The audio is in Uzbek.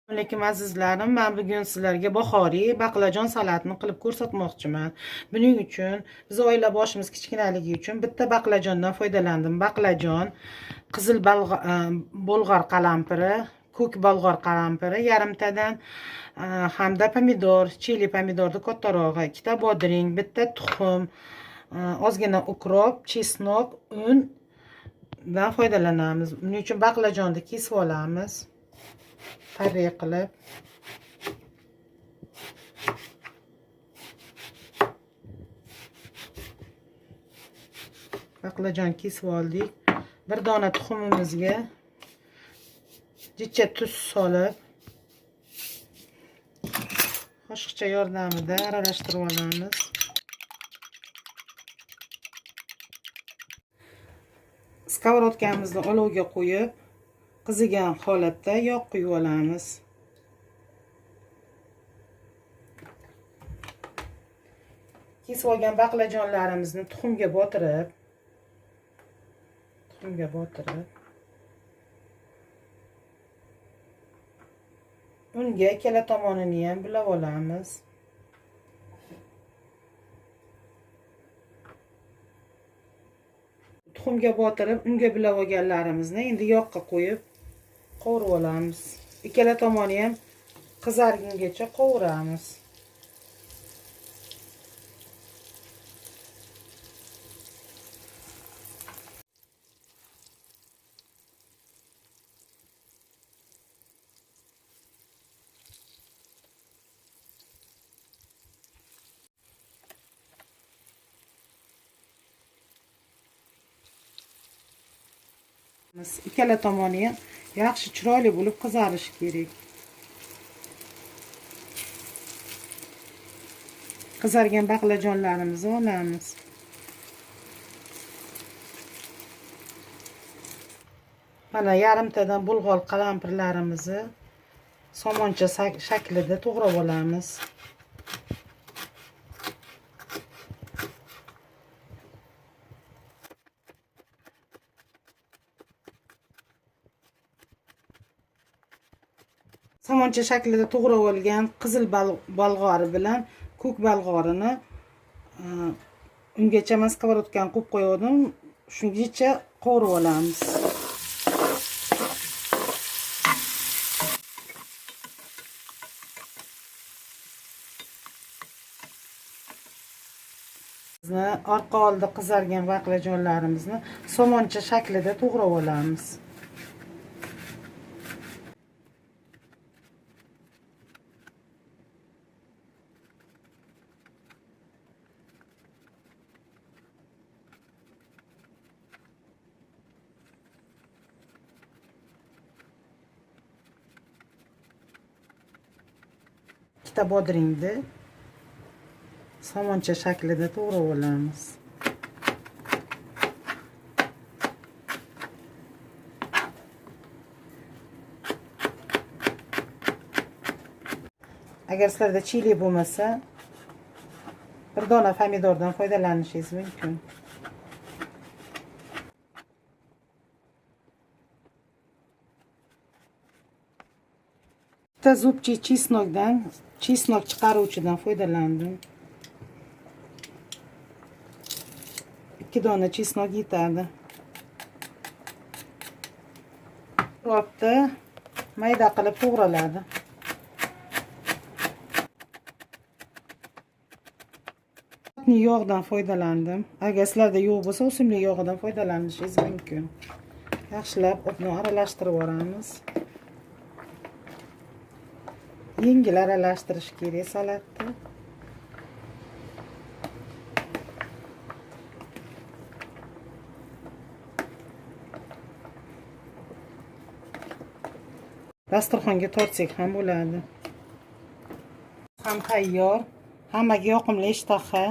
Assalomu azizlarim, men bugun sizlarga bahoriy baqlajon salatini qilib ko'rsatmoqchiman. Buning uchun biz oila boshimiz kichkinaligi uchun bitta baqlajondan foydalandim. Baqlajon, qizil bolg'or qalampiri, ko'k bolg'or qalampiri yarimtadan, hamda pomidor, chili pomidorni kattarog'i, ikkita bodring, bitta tuxum, ozgina ukrop, chesnok, undan foydalanamiz. Buning uchun baqlajonni kesib olamiz. Parre qilib baqlajon kesib oldik. Bir dona tuxumimizga jichcha tuz solib qoshiqcha yordamida aralashtirib olamiz. Skоворodkamizni olovga qo'yib, qizigan holatda yog' quyib olamiz. Kesib olgan baqlajonlarimizni tuxumga botirib, unga ikkala tomonini ham bulab olamiz. Tuxumga botirib, unga bulab olganlarimizni endi yog'ga qo'yib qovurib olamiz. Ikkala tomoni ham qizargungacha qovuramiz. Ikkala tomoni ham yaxshi chiroyli bo'lib qizarishi kerak. Qizargan baqlajonlarimizni olamiz. Mana yarimtadan bulg'or qalampirlarimizni somoncha shaklida to'g'rab olamiz. Somoncha shaklida to'g'rab olgan qizil bolg'ori bilan ko'k bolg'orini ungacha skоворodkani qo'yib qo'ydim. Shungacha qovurib olamiz. Orqa oldi qizargan baqlajonlarimizni somoncha shaklida to'g'rab olamiz. Ikkita bodringni somoncha shaklida to'g'rab olamiz. Agar sizlarda chili bo'lmasa, bir dona pomidordan foydalanishingiz mumkin. Bitta zubchi chesnok chiqaruvchidan foydalandim. 2 dona chesnok yetadi. Ukrobni mayda qilib to'g'raladi. Yog'dan foydalandim. Agar sizlarda yo'q bo'lsa, o'simlik yog'idan foydalanishingiz mumkin. Yaxshilab o'tni aralashtirib olamiz. Yengil aralashtirish kerak salatni. Dasturxonga tortsak ham bo'ladi. Ham tayyor. Hammaga yoqimli ishtaha.